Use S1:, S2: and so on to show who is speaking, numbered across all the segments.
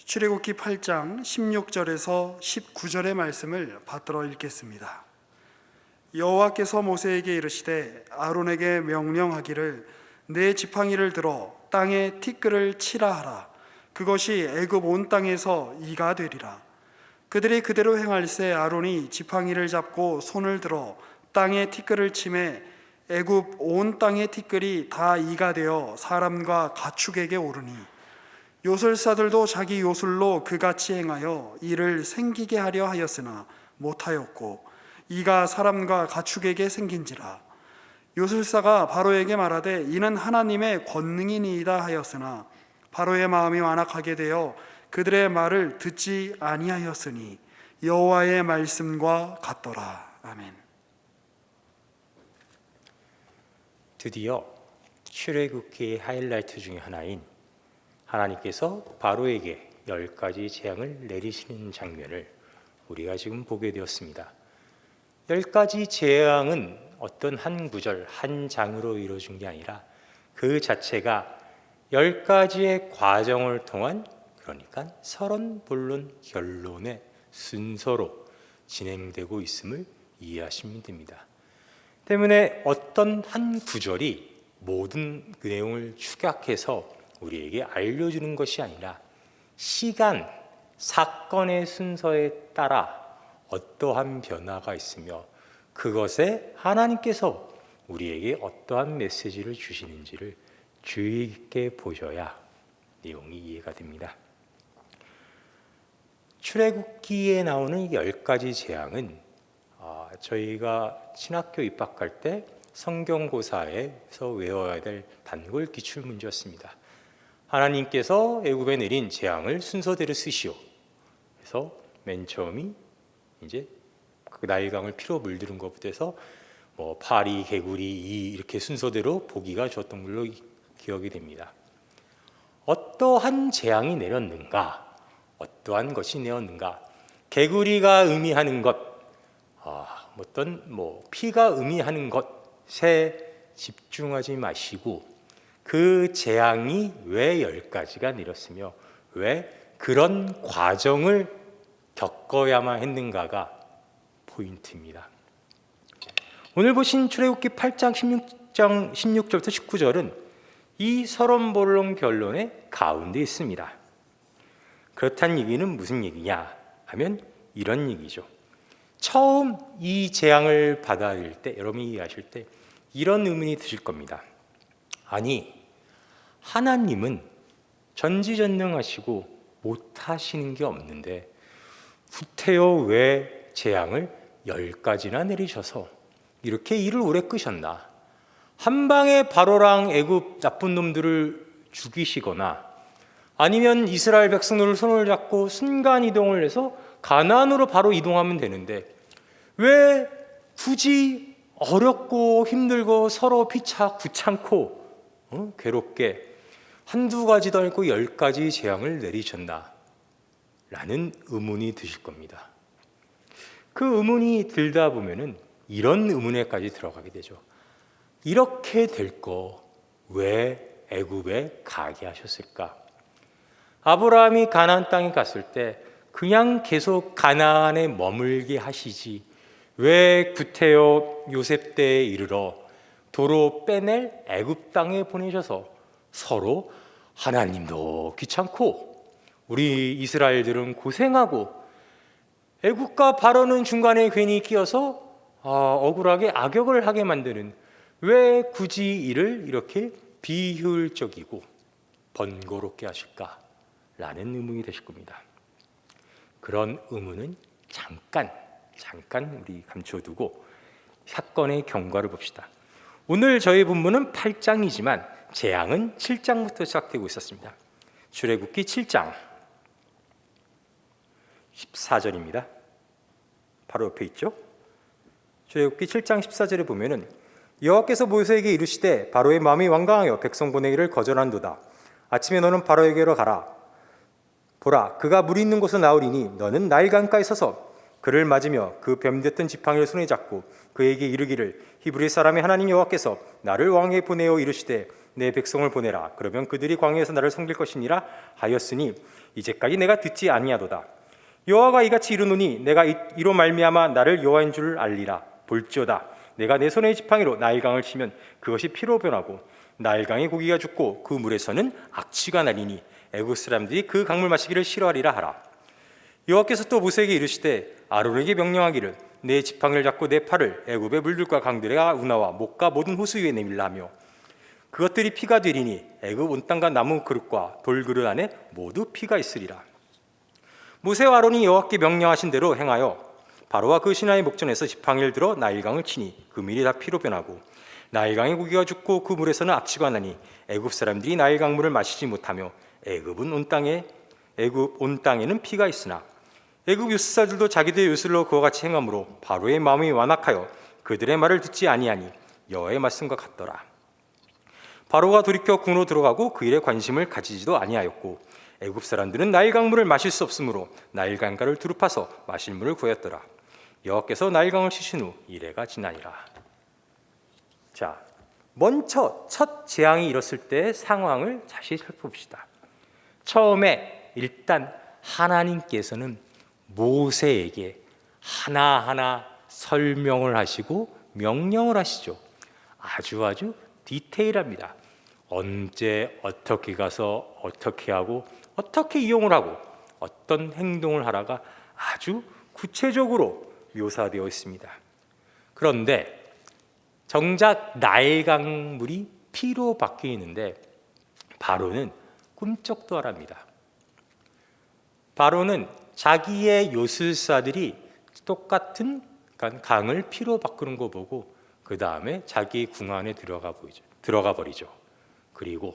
S1: 출애굽기 8장 16절에서 19절의 말씀을 받들어 읽겠습니다. 여호와께서 모세에게 이르시되 아론에게 명령하기를 내 지팡이를 들어 땅에 티끌을 치라 하라. 그것이 애굽 온 땅에서 이가 되리라. 그들이 그대로 행할세 아론이 지팡이를 잡고 손을 들어 땅에 티끌을 치매 애굽 온 땅의 티끌이 다 이가 되어 사람과 가축에게 오르니 요술사들도 자기 요술로 그같이 행하여 이를 생기게 하려 하였으나 못하였고 이가 사람과 가축에게 생긴지라. 요술사가 바로에게 말하되 이는 하나님의 권능이니이다 하였으나 바로의 마음이 완악하게 되어 그들의 말을 듣지 아니하였으니 여호와의 말씀과 같더라. 아멘.
S2: 드디어 출애굽기의 하이라이트 중에 하나인 하나님께서 바로에게 10가지 재앙을 내리시는 장면을 우리가 지금 보게 되었습니다. 10가지 재앙은 어떤 한 구절, 한 장으로 이루어진 게 아니라 그 자체가 10가지의 과정을 통한, 그러니까 서론본론 결론의 순서로 진행되고 있음을 이해하시면 됩니다. 때문에 어떤 한 구절이 모든 그 내용을 축약해서 우리에게 알려주는 것이 아니라 시간, 사건의 순서에 따라 어떠한 변화가 있으며 그것에 하나님께서 우리에게 어떠한 메시지를 주시는지를 주의 깊게 보셔야 내용이 이해가 됩니다. 출애굽기에 나오는 10가지 재앙은 저희가 신학교 입학할 때 성경고사에서 외워야 될 단골 기출문제였습니다. 하나님께서 애굽에 내린 재앙을 순서대로 쓰시오. 그래서 맨 처음이 이제 그 나일강을 피로 물들은 것부터 해서 파리, 개구리, 이 이렇게 순서대로 보기가 줬던 걸로 기억이 됩니다. 어떠한 재앙이 내렸는가, 어떠한 것이 내었는가, 개구리가 의미하는 것, 피가 의미하는 것에 집중하지 마시고 그 재앙이 왜 10가지가 내렸으며 왜 그런 과정을 겪어야만 했는가가 포인트입니다. 오늘 보신 출애굽기 8장 16절부터 19절은 이 서론본론 결론의 가운데 있습니다. 그렇다는 얘기는 무슨 얘기냐 하면 이런 얘기죠. 처음 이 재앙을 받아들일 때, 여러분이 이해하실 때 이런 의문이 드실 겁니다. 아니, 하나님은 전지전능하시고 못하시는 게 없는데 구태여 왜 재앙을 10가지나 내리셔서 이렇게 일을 오래 끄셨나? 한 방에 바로랑 애굽 나쁜 놈들을 죽이시거나 아니면 이스라엘 백성들을 손을 잡고 순간 이동을 해서 가나안으로 바로 이동하면 되는데 왜 굳이 어렵고 힘들고 서로 피차 구찮고 괴롭게 한두 가지도 아니고 10가지 재앙을 내리셨나? 라는 의문이 드실 겁니다. 그 의문이 들다 보면은 이런 의문에까지 들어가게 되죠. 이렇게 될 거 왜 애굽에 가게 하셨을까? 아브라함이 가나안 땅에 갔을 때 그냥 계속 가나안에 머물게 하시지 왜 구태여 요셉 때에 이르러 도로 빼낼 애굽 땅에 보내셔서 서로 하나님도 귀찮고 우리 이스라엘들은 고생하고 애굽과 바로는 중간에 괜히 끼어서 억울하게 악역을 하게 만드는, 왜 굳이 이를 이렇게 비효율적이고 번거롭게 하실까라는 의문이 되실 겁니다. 그런 의문은 잠깐 우리 감춰두고 사건의 경과를 봅시다. 오늘 저희 본문은 8장이지만 재앙은 7장부터 시작되고 있었습니다. 출애굽기 7장 14절입니다. 바로 옆에 있죠. 출애굽기 7장 14절에 보면은 여호와께서 모세에게 이르시되 바로의 마음이 완강하여 백성 보내기를 거절한도다. 아침에 너는 바로에게로 가라. 보라, 그가 물이 있는 곳으로 나오리니 너는 나일 강가에 서서 그를 맞으며 그 뱀됐던 지팡이를 손에 잡고 그에게 이르기를 히브리 사람의 하나님 여호와께서 나를 왕에 보내어 이르시되 내 백성을 보내라. 그러면 그들이 광야에서 나를 섬길 것이니라 하였으니 이제까지 내가 듣지 아니하도다. 여호와가 이같이 이르노니 내가 이로 말미암아 나를 여호와인 줄 알리라. 볼지어다 내가 내 손의 지팡이로 나일강을 치면 그것이 피로 변하고 나일강의 고기가 죽고 그 물에서는 악취가 나리니 애굽 사람들이 그 강물 마시기를 싫어하리라 하라. 여호와께서 또 모세에게 이르시되 아론에게 명령하기를 내 지팡이를 잡고 내 팔을 애굽의 물들과 강들의 운하와 목과 모든 호수 위에 내밀라 하며 그것들이 피가 되리니 애굽 온 땅과 나무 그릇과 돌 그릇 안에 모두 피가 있으리라. 모세와 아론이 여호와께 명령하신 대로 행하여 바로와 그 신하의 목전에서 지팡이를 들어 나일강을 치니 그 물이 다 피로 변하고 나일강의 고기가 죽고 그 물에서는 악취가 나니 애굽 사람들이 나일강 물을 마시지 못하며 애굽 온 땅에는 피가 있으나 애굽 요술사들도 자기들의 요술로 그와 같이 행함으로 바로의 마음이 완악하여 그들의 말을 듣지 아니하니 여호와의 말씀과 같더라. 바로가 돌이켜 궁으로 들어가고 그 일에 관심을 가지지도 아니하였고 애굽 사람들은 나일강물을 마실 수 없으므로 나일강가를 두루 파서 마실 물을 구하였더라. 여호와께서 나일강을 치신 후 이래가 지나니라. 자, 먼저 첫 재앙이 일었을 때의 상황을 다시 살펴봅시다. 처음에 일단 하나님께서는 모세에게 하나하나 설명을 하시고 명령을 하시죠. 아주 디테일합니다. 언제 어떻게 가서 어떻게 하고 어떻게 이용을 하고 어떤 행동을 하라가 아주 구체적으로 묘사되어 있습니다. 그런데 정작 나일강물이 피로 바뀌는데 바로는 꿈쩍도 안 합니다. 바로는 자기의 요술사들이 똑같은 강을 피로 바꾸는 거 보고 그 다음에 자기 궁 안에 들어가 버리죠. 그리고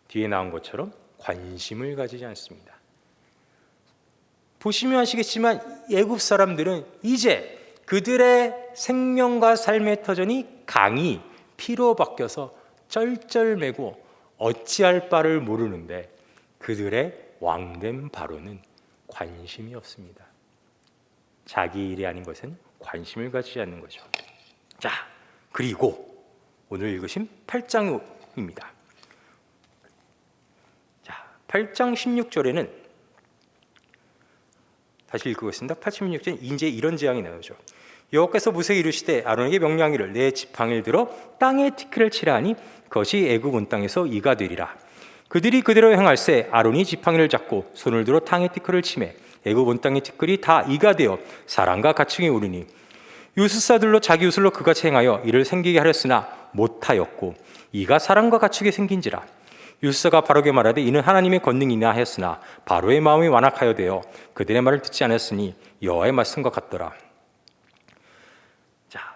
S2: 뒤에 나온 것처럼 관심을 가지지 않습니다. 보시면 아시겠지만 애굽 사람들은 이제 그들의 생명과 삶의 터전이 강이 피로 바뀌어서 쩔쩔매고 어찌할 바를 모르는데 그들의 왕된 바로는 관심이 없습니다. 자기 일이 아닌 것은 관심을 가지지 않는 거죠. 자, 그리고 오늘 읽으신 8장입니다. 자, 8장 16절에는 다시 읽겠습니다. 8장 16절에 이제 이런 재앙이 나오죠. 여호와께서 모세에게 이르시되 아론에게 명령하기를 내 지팡이를 들어 땅에 티끌을 치라 하니 그것이 애굽 온 땅에서 이가 되리라. 그들이 그대로 행할세 아론이 지팡이를 잡고 손을 들어 땅에 티끌을 치매 애굽 온 땅의 티끌이 다 이가 되어 사람과 가축이 오르니 요술사들로 자기 요술로 그같이 행하여 이를 생기게 하렸으나 못하였고 이가 사람과 가축에 생긴지라. 요술사가 바로에게 말하되 이는 하나님의 권능이나 하였으나 바로의 마음이 완악하여 되어 그들의 말을 듣지 않았으니 여호와의 말씀과 같더라. 자,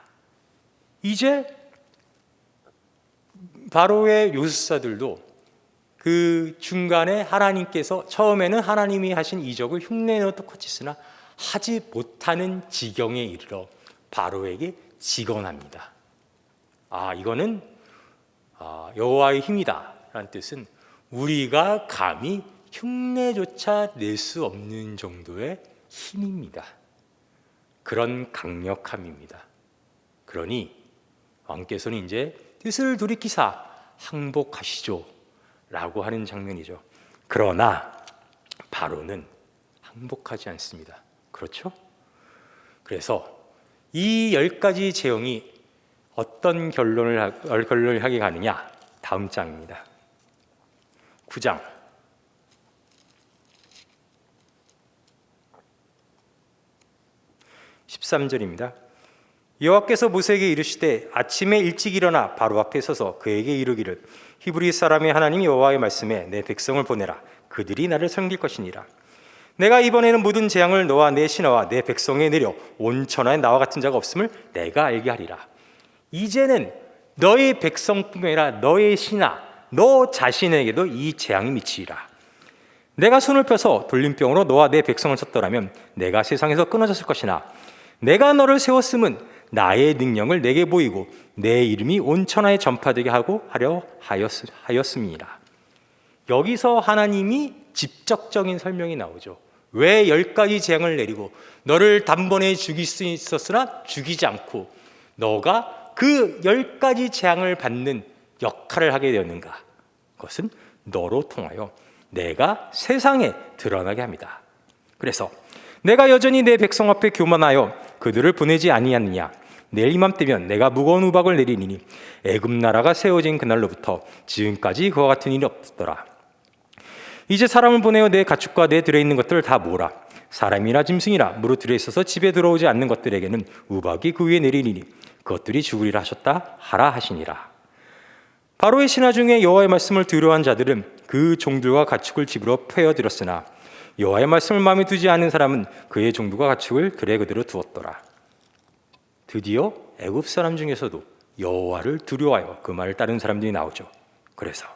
S2: 이제 바로의 요술사들도 그 중간에 하나님께서 처음에는 하나님이 하신 이적을 흉내내어 똑같이 쓰나 하지 못하는 지경에 이르러 바로에게 직언합니다. 이거는 여호와의 힘이다 라는 뜻은 우리가 감히 흉내조차 낼 수 없는 정도의 힘입니다. 그런 강력함입니다. 그러니 왕께서는 이제 뜻을 돌이키사 항복하시죠 라고 하는 장면이죠. 그러나 바로는 항복하지 않습니다. 그렇죠? 그래서 이 10가지 재앙이 어떤 결론을 하게 가느냐? 다음 장입니다. 9장 13절입니다. 여호와께서 모세에게 이르시되 아침에 일찍 일어나 바로 앞에 서서 그에게 이르기를 히브리 사람의 하나님 여호와의 말씀에 내 백성을 보내라. 그들이 나를 섬길 것이니라. 내가 이번에는 모든 재앙을 너와 내 신하와 내 백성에 내려 온 천하에 나와 같은 자가 없음을 내가 알게 하리라. 이제는 너의 백성뿐만 아니라 너의 신하, 너 자신에게도 이 재앙이 미치리라. 내가 손을 펴서 돌림병으로 너와 내 백성을 쳤더라면 내가 세상에서 끊어졌을 것이나 내가 너를 세웠음은 나의 능력을 내게 보이고 내 이름이 온 천하에 전파되게 하려 하였음이니라. 여기서 하나님이 직접적인 설명이 나오죠. 왜 10가지 재앙을 내리고 너를 단번에 죽일 수 있었으나 죽이지 않고 너가 그 10가지 재앙을 받는 역할을 하게 되었는가? 그것은 너로 통하여 내가 세상에 드러나게 합니다. 그래서 내가 여전히 내 백성 앞에 교만하여 그들을 보내지 아니하느냐? 내일 이맘때면 내가 무거운 우박을 내리니 애굽 나라가 세워진 그날로부터 지금까지 그와 같은 일이 없더라. 이제 사람을 보내어 내 가축과 내 들에 있는 것들을 다 모으라. 사람이나 짐승이나 무릇 들에 있어서 집에 들어오지 않는 것들에게는 우박이 그 위에 내리니 그것들이 죽으리라 하셨다 하라 하시니라. 바로의 신하 중에 여호와의 말씀을 두려워한 자들은 그 종들과 가축을 집으로 패어들였으나 여호와의 말씀을 마음에 두지 않은 사람은 그의 종들과 가축을 들에 그대로 두었더라. 드디어 애굽 사람 중에서도 여호와를 두려워하여 그 말을 따른 사람들이 나오죠. 그래서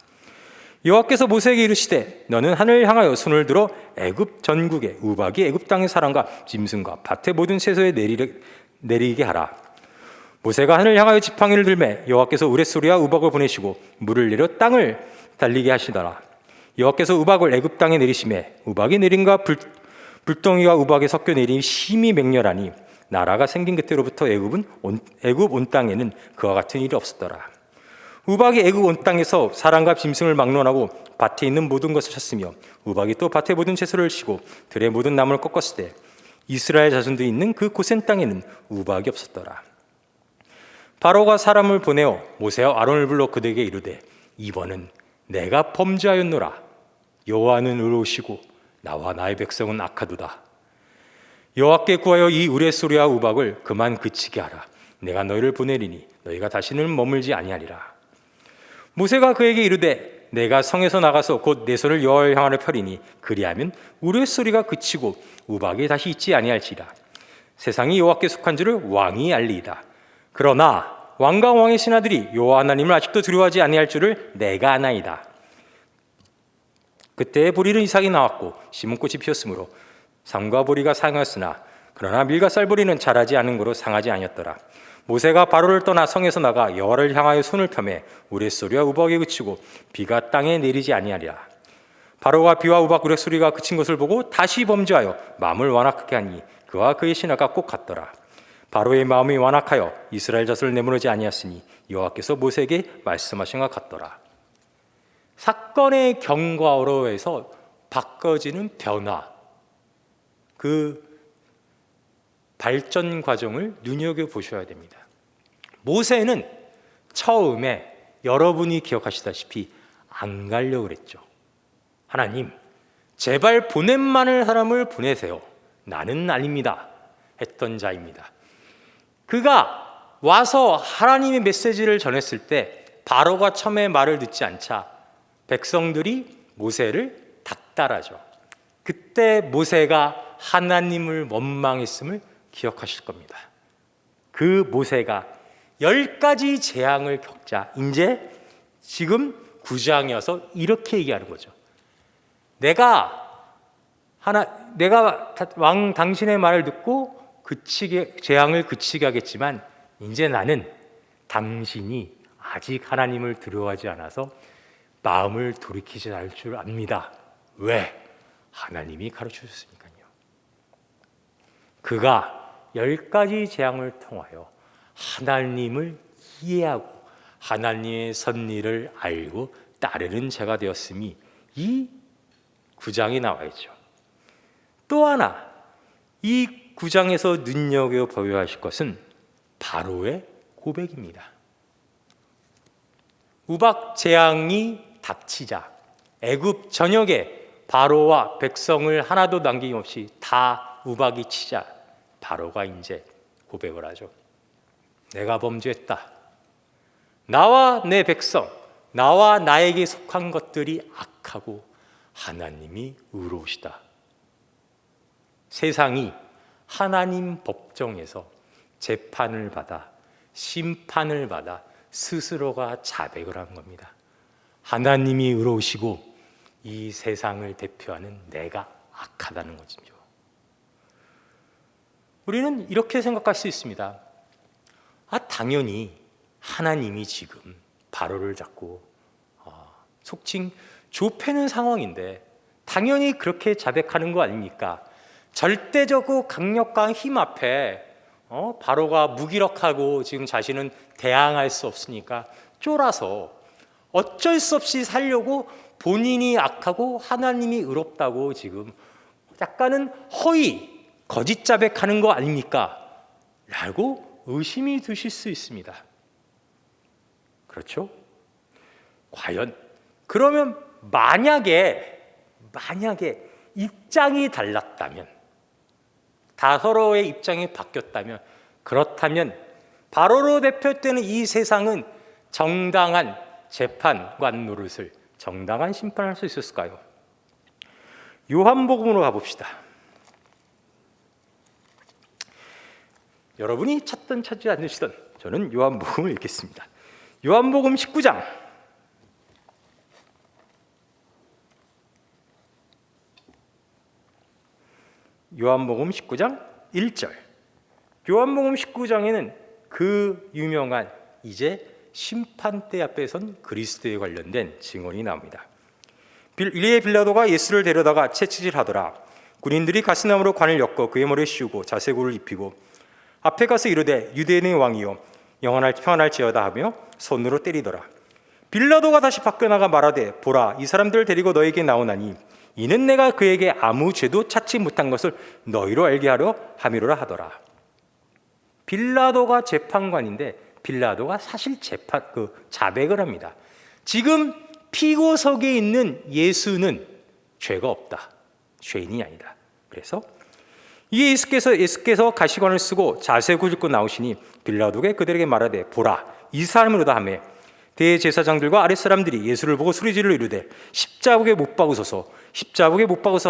S2: 여호와께서 모세에게 이르시되 너는 하늘을 향하여 손을 들어 애굽 전국에 우박이 애굽 땅의 사람과 짐승과 밭의 모든 채소에 내리게 하라. 모세가 하늘을 향하여 지팡이를 들매 여호와께서 우레소리와 우박을 보내시고 물을 내려 땅을 달리게 하시더라. 여호와께서 우박을 애굽 땅에 내리시매 우박이 내림과 불덩이가 우박에 섞여 내리니 심히 맹렬하니 나라가 생긴 그때로부터 애굽 온 땅에는 그와 같은 일이 없었더라. 우박이 애굽 온 땅에서 사람과 짐승을 막론하고 밭에 있는 모든 것을 쳤으며 우박이 또 밭의 모든 채소를 치고 들의 모든 나무를 꺾었을 때 이스라엘 자손들이 있는 그 고센 땅에는 우박이 없었더라. 바로가 사람을 보내어 모세와 아론을 불러 그들에게 이르되 이번은 내가 범죄하였노라. 여호와는 의로우시고 나와 나의 백성은 악하도다. 여호와께 구하여 이 우레소리와 우박을 그만 그치게 하라. 내가 너희를 보내리니 너희가 다시는 머물지 아니하리라. 모세가 그에게 이르되 내가 성에서 나가서 곧 내 손을 여호와를 향하여 펴리니 그리하면 우레소리가 그치고 우박이 다시 있지 아니할지라. 세상이 여호와께 속한 줄을 왕이 알리이다. 그러나 왕과 왕의 신하들이 여호와 하나님을 아직도 두려워하지 아니할 줄을 내가 아나이다. 그때 보리는 이삭이 나왔고 시몬꽃이 피었으므로 삶과 보리가 상하였으나 그러나 밀과 쌀보리는 자라지 않은 거로 상하지 아니었더라. 모세가 바로를 떠나 성에서 나가 여호와를 향하여 손을 펴매 우레소리와 우박이 그치고 비가 땅에 내리지 아니하리라. 바로가 비와 우박 우레소리가 그친 것을 보고 다시 범죄하여 마음을 완악하게 하니 그와 그의 신하가 꼭 같더라. 바로의 마음이 완악하여 이스라엘 자손을 내모르지 아니하였으니 여호와께서 모세에게 말씀하신 것 같더라. 사건의 경과로 해서 바꿔지는 변화, 그 발전 과정을 눈여겨보셔야 됩니다. 모세는 처음에 여러분이 기억하시다시피 안 가려고 그랬죠. 하나님, 제발 보냄만한 사람을 보내세요. 나는 아닙니다. 했던 자입니다. 그가 와서 하나님의 메시지를 전했을 때 바로가 처음에 말을 듣지 않자 백성들이 모세를 닥달하죠. 그때 모세가 하나님을 원망했음을 기억하실 겁니다. 그 모세가 10가지 재앙을 겪자 이제 지금 9장이어서 이렇게 얘기하는 거죠. 내가 왕 당신의 말을 듣고 재앙을 그치게 하겠지만 이제 나는 당신이 아직 하나님을 두려워하지 않아서 마음을 돌이키지 않을 줄 압니다. 왜? 하나님이 가르쳐 주셨으니까요. 그가 10가지 재앙을 통하여 하나님을 이해하고 하나님의 섭리를 알고 따르는 자가 되었음이 이 9장에 나와 있죠. 또 하나 이 9장에서 눈여겨보아야 하실 것은 바로의 고백입니다. 우박 재앙이 닥치자 애굽 전역에 바로와 백성을 하나도 남김없이 다 우박이 치자 바로가 이제 고백을 하죠. 내가 범죄했다. 나와 내 백성, 나와 나에게 속한 것들이 악하고 하나님이 의로우시다. 세상이 하나님 법정에서 재판을 받아 심판을 받아 스스로가 자백을 한 겁니다. 하나님이 의로우시고 이 세상을 대표하는 내가 악하다는 거죠. 우리는 이렇게 생각할 수 있습니다. 당연히 하나님이 지금 바로를 잡고 속칭 좁히는 상황인데 당연히 그렇게 자백하는 거 아닙니까? 절대적으로 강력한 힘 앞에 바로가 무기력하고 지금 자신은 대항할 수 없으니까 쫄아서 어쩔 수 없이 살려고 본인이 악하고 하나님이 의롭다고 지금 약간은 허위, 거짓 자백하는 거 아닙니까? 라고 의심이 드실 수 있습니다. 그렇죠? 과연 그러면 만약에 입장이 달랐다면, 다 서로의 입장이 바뀌었다면, 그렇다면 바로로 대표되는 이 세상은 정당한 재판관 노릇을, 정당한 심판을 할 수 있었을까요? 요한복음으로 가봅시다. 여러분이 찾든 찾지 않으시든 저는 요한복음을 읽겠습니다. 요한복음 19장 요한복음 19장 1절. 요한복음 19장에는 그 유명한 이제 심판대 앞에 선 그리스도에 관련된 증언이 나옵니다. 이에 빌라도가 예수를 데려다가 채찍질하더라. 군인들이 가시나무로 관을 엮어 그의 머리에 씌우고 자색옷을 입히고 앞에 가서 이르되 유대인의 왕이요 평안할지어다 하며 손으로 때리더라. 빌라도가 다시 밖에 나가 말하되 보라, 이 사람들을 데리고 너에게 나오나니 이는 내가 그에게 아무 죄도 찾지 못한 것을 너희로 알게 하려 함이로라 하더라. 빌라도가 재판관인데 빌라도가 사실 자백을 합니다. 지금 피고석에 있는 예수는 죄가 없다, 죄인이 아니다. 그래서 이에 예수께서 가시관을 쓰고 자색옷을 입고 나오시니 빌라도가 그들에게 말하되 보라, 이 사람이로다 하매 대제사장들과 아랫사람들이 예수를 보고 소리지르 이르되 십자가에 못 박으소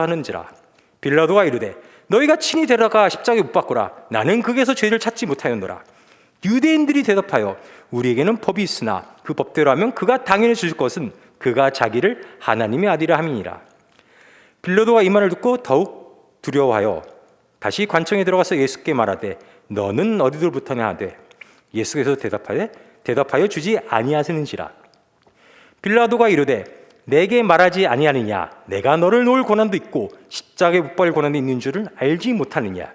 S2: 하는지라. 빌라도가 이르되 너희가 친히 데려가 십자가에 못 박거라. 나는 거기에서 죄를 찾지 못하였노라. 유대인들이 대답하여 우리에게는 법이 있으나 그 법대로 하면 그가 당연히 주실 것은 그가 자기를 하나님의 아들이라 함이니라. 빌라도가 이 말을 듣고 더욱 두려워하여 다시 관청에 들어가서 예수께 말하되 너는 어디로부터냐 하되 예수께서 대답하여 주지 아니하시는지라. 빌라도가 이르되 내게 말하지 아니하느냐? 내가 너를 놓을 고난도 있고 십자가에 못 박을 고난도 있는 줄을 알지 못하느냐?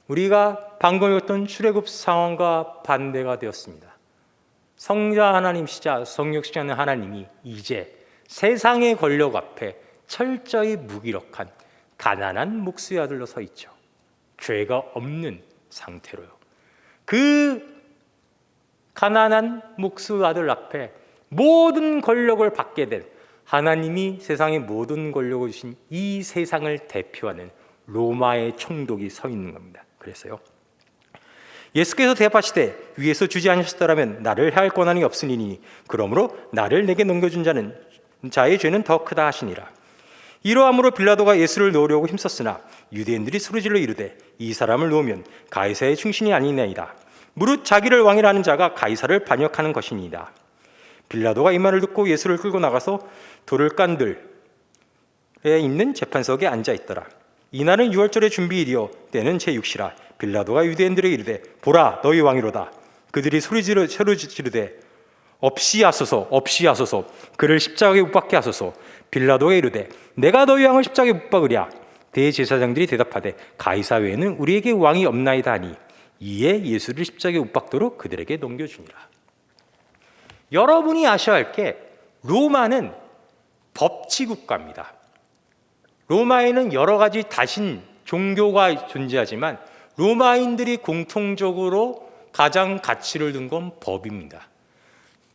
S2: 우리가 방금 읽었던 출애굽 상황과 반대가 되었습니다. 성자 하나님이시자 성육신하는 하나님이 이제 세상의 권력 앞에 철저히 무기력한 가난한 목수의 아들로 서 있죠. 죄가 없는 상태로요. 그 가난한 목수 아들 앞에 모든 권력을 받게 된 하나님이 세상의 모든 권력을 주신 이 세상을 대표하는 로마의 총독이 서 있는 겁니다. 그래서요, 예수께서 대답하시되 위에서 주지 않으셨더라면 나를 해할 권한이 없으니 그러므로 나를 내게 넘겨준 자의 죄는 더 크다 하시니라. 이러함으로 빌라도가 예수를 놓으려고 힘썼으나 유대인들이 소리질러 이르되 이 사람을 놓으면 가이사의 충신이 아니나이다. 무릇 자기를 왕이라 하는 자가 가이사를 반역하는 것이니이다. 빌라도가 이 말을 듣고 예수를 끌고 나가서 돌을 깐 들에 있는 재판석에 앉아 있더라. 이날은 유월절의 준비일이요 때는 제6시라. 빌라도가 유대인들에게 이르되 보라, 너희 왕이로다. 그들이 소리 지르되 없이 하소서 그를 십자가에 못 박게 하소서. 빌라도가 이르되 내가 너희 왕을 십자가에 못 박으랴. 대제사장들이 대답하되 가이사 외에는 우리에게 왕이 없나이다 하니 이에 예수를 십자가에 못 박도록 그들에게 넘겨주니라. 여러분이 아셔야 할 게 로마는 법치국가입니다. 로마에는 여러 가지 다신 종교가 존재하지만 로마인들이 공통적으로 가장 가치를 둔 건 법입니다.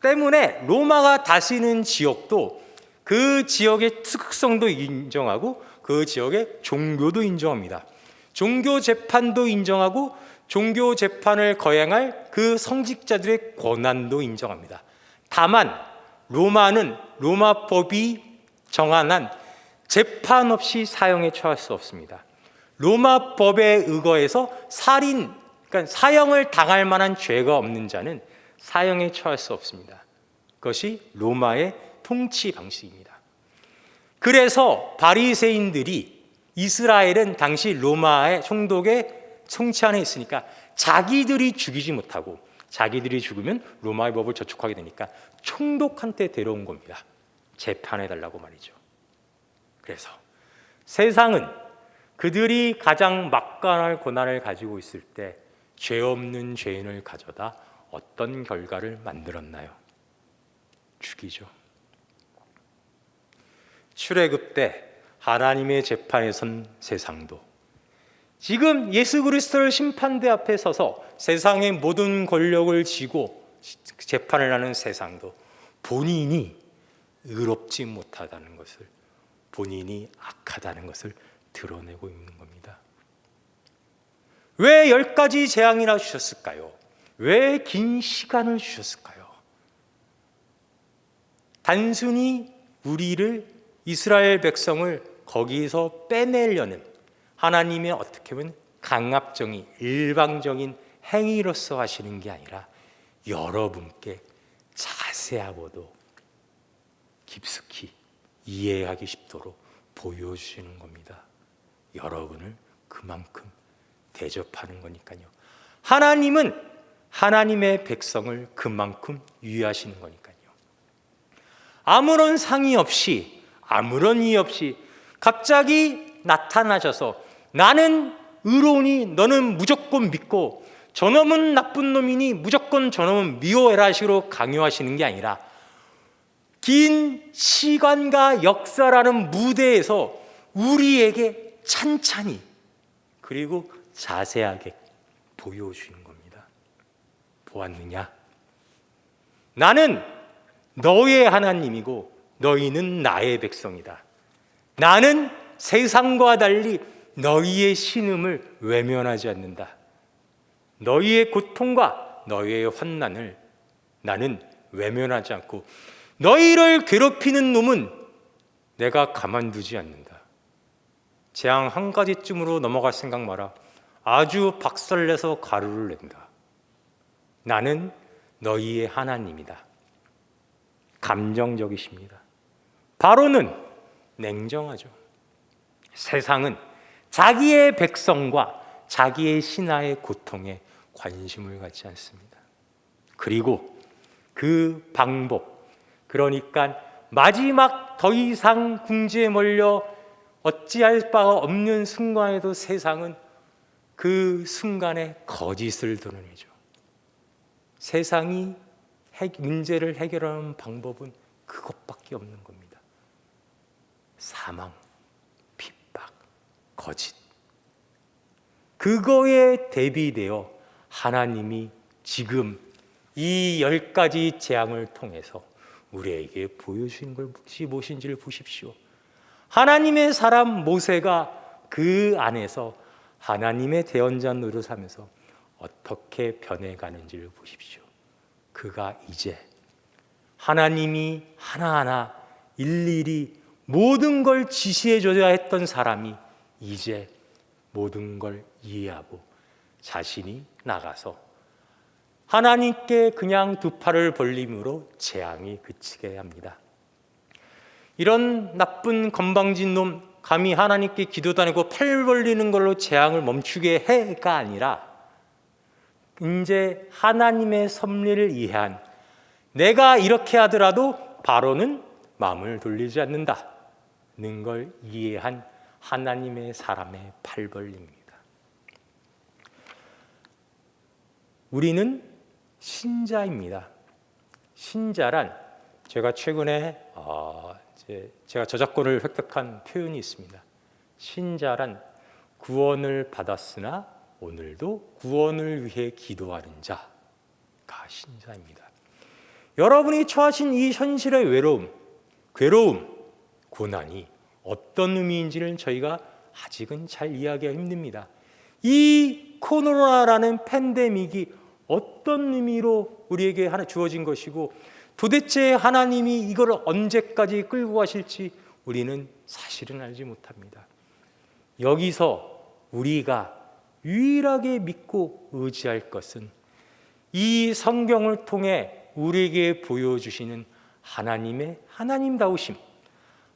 S2: 때문에 로마가 다스리는 지역도 그 지역의 특성도 인정하고 그 지역의 종교도 인정합니다. 종교 재판도 인정하고 종교 재판을 거행할 그 성직자들의 권한도 인정합니다. 다만 로마는 로마법이 정한 재판 없이 사형에 처할 수 없습니다. 로마법에 의거해서 그러니까 사형을 당할 만한 죄가 없는 자는 사형에 처할 수 없습니다. 그것이 로마의 통치 방식입니다. 그래서 바리새인들이 이스라엘은 당시 로마의 총독의 통치 안에 있으니까 자기들이 죽이지 못하고 자기들이 죽으면 로마의 법을 저촉하게 되니까 총독한테 데려온 겁니다. 재판해달라고 말이죠. 그래서 세상은 그들이 가장 막강할 권한을 가지고 있을 때 죄 없는 죄인을 가져다 어떤 결과를 만들었나요? 죽이죠. 출애굽 때 하나님의 재판에 선 세상도, 지금 예수 그리스도를 심판대 앞에 서서 세상의 모든 권력을 쥐고 재판을 하는 세상도 본인이 의롭지 못하다는 것을, 본인이 악하다는 것을 드러내고 있는 겁니다. 왜 10가지 재앙이나 주셨을까요? 왜 긴 시간을 주셨을까요? 단순히 우리를, 이스라엘 백성을 거기서 빼내려는 하나님의 어떻게 보면 강압적인 일방적인 행위로서 하시는 게 아니라 여러분께 자세하고도 깊숙이 이해하기 쉽도록 보여주시는 겁니다. 여러분을 그만큼 대접하는 거니까요. 하나님은 하나님의 백성을 그만큼 유의하시는 거니까요. 아무런 상의 없이, 아무런 이유 없이 갑자기 나타나셔서 나는 의로우니 너는 무조건 믿고 저놈은 나쁜 놈이니 무조건 저놈은 미워해라 식으로 강요하시는 게 아니라 긴 시간과 역사라는 무대에서 우리에게 찬찬히 그리고 자세하게 보여주시는 겁니다. 보았느냐? 나는 너의 하나님이고 너희는 나의 백성이다. 나는 세상과 달리 너희의 신음을 외면하지 않는다. 너희의 고통과 너희의 환난을 나는 외면하지 않고 너희를 괴롭히는 놈은 내가 가만두지 않는다. 재앙 한 가지쯤으로 넘어갈 생각 마라. 아주 박살내서 가루를 낸다. 나는 너희의 하나님이다. 감정적이십니다. 바로는 냉정하죠. 세상은 자기의 백성과 자기의 신하의 고통에 관심을 갖지 않습니다. 그리고 그 방법, 그러니까 마지막 더 이상 궁지에 몰려 어찌할 바가 없는 순간에도 세상은 그 순간에 거짓을 드러내죠. 세상이 문제를 해결하는 방법은 그것밖에 없는 겁니다. 사망, 핍박, 거짓. 그거에 대비되어 하나님이 지금 이 10가지 재앙을 통해서 우리에게 보여주신 것이 무엇인지를 보십시오. 하나님의 사람 모세가 그 안에서 하나님의 대언자 노릇하면서 어떻게 변해가는지를 보십시오. 그가 이제 하나님이 하나하나 일일이 모든 걸 지시해줘야 했던 사람이 이제 모든 걸 이해하고 자신이 나가서 하나님께 그냥 두 팔을 벌림으로 재앙이 그치게 합니다. 이런 나쁜 건방진 놈 감히 하나님께 기도 다니고 팔 벌리는 걸로 재앙을 멈추게 해가 아니라 이제 하나님의 섭리를 이해한, 내가 이렇게 하더라도 바로는 마음을 돌리지 않는다는 걸 이해한 하나님의 사람의 팔 벌림입니다. 우리는 신자입니다. 신자란 제가 최근에 제가 저작권을 획득한 표현이 있습니다. 신자란 구원을 받았으나 오늘도 구원을 위해 기도하는 자가 신자입니다. 여러분이 처하신 이 현실의 외로움, 괴로움, 고난이 어떤 의미인지는 저희가 아직은 잘 이해하기가 힘듭니다. 이 코로나라는 팬데믹이 어떤 의미로 우리에게 주어진 것이고 도대체 하나님이 이걸 언제까지 끌고 가실지 우리는 사실은 알지 못합니다. 여기서 우리가 유일하게 믿고 의지할 것은 이 성경을 통해 우리에게 보여주시는 하나님의 하나님다우심.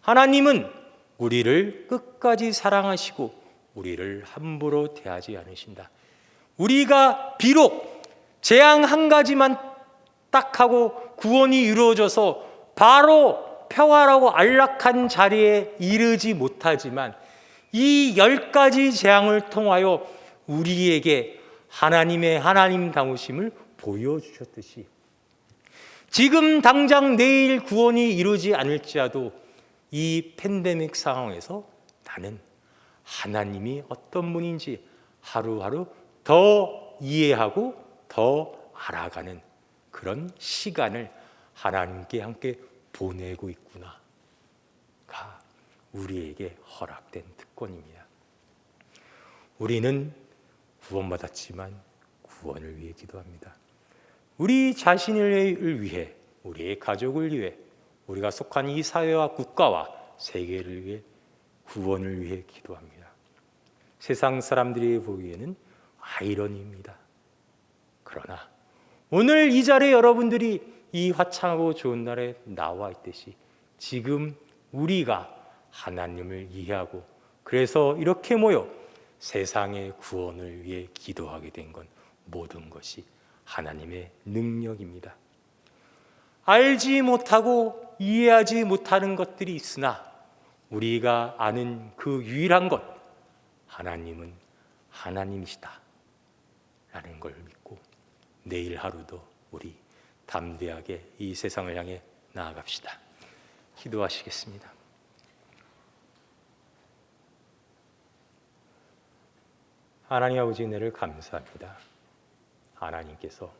S2: 하나님은 우리를 끝까지 사랑하시고 우리를 함부로 대하지 않으신다. 우리가 비록 재앙 한 가지만 딱 하고 구원이 이루어져서 바로 평화라고 안락한 자리에 이르지 못하지만 이 10가지 재앙을 통하여 우리에게 하나님의 하나님다우심을 보여주셨듯이 지금 당장 내일 구원이 이루어지지 않을지라도 이 팬데믹 상황에서 나는 하나님이 어떤 분인지 하루하루 더 이해하고 더 알아가는 그런 시간을 하나님께 함께 보내고 있구나가 우리에게 허락된 특권입니다. 우리는 구원받았지만 구원을 위해 기도합니다. 우리 자신을 위해, 우리의 가족을 위해, 우리가 속한 이 사회와 국가와 세계를 위해 구원을 위해 기도합니다. 세상 사람들이 보기에는 아이러니입니다. 그러나 오늘 이 자리에 여러분들이 이 화창하고 좋은 날에 나와 있듯이 지금 우리가 하나님을 이해하고 그래서 이렇게 모여 세상의 구원을 위해 기도하게 된 건 모든 것이 하나님의 능력입니다. 알지 못하고 이해하지 못하는 것들이 있으나 우리가 아는 그 유일한 것, 하나님은 하나님이시다 라는 걸 믿고 내일 하루도 우리 담대하게 이 세상을 향해 나아갑시다. 기도하시겠습니다. 하나님 아버지 은혜를 감사합니다. 하나님께서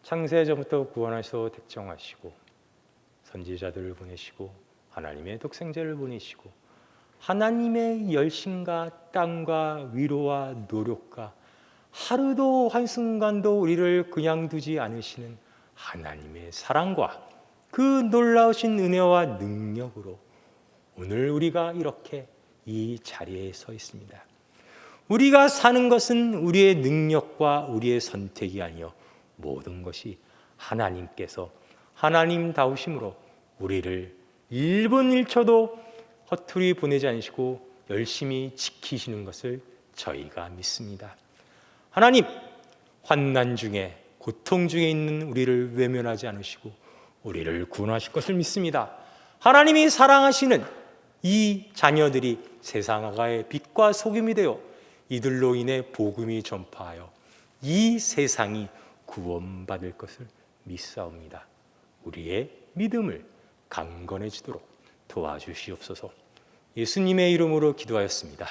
S2: 창세 전부터 구원하셔 택정하시고 선지자들을 보내시고 하나님의 독생자를 보내시고 하나님의 열심과 땀과 위로와 노력과 하루도 한순간도 우리를 그냥 두지 않으시는 하나님의 사랑과 그 놀라우신 은혜와 능력으로 오늘 우리가 이렇게 이 자리에 서 있습니다. 우리가 사는 것은 우리의 능력과 우리의 선택이 아니요 모든 것이 하나님께서 하나님다우심으로 우리를 1분 1초도 허투루 보내지 않으시고 열심히 지키시는 것을 저희가 믿습니다. 하나님, 환난 중에 고통 중에 있는 우리를 외면하지 않으시고 우리를 구원하실 것을 믿습니다. 하나님이 사랑하시는 이 자녀들이 세상의 빛과 소금이 되어 이들로 인해 복음이 전파하여 이 세상이 구원받을 것을 믿사옵니다. 우리의 믿음을 강건해지도록 도와주시옵소서. 예수님의 이름으로 기도하였습니다.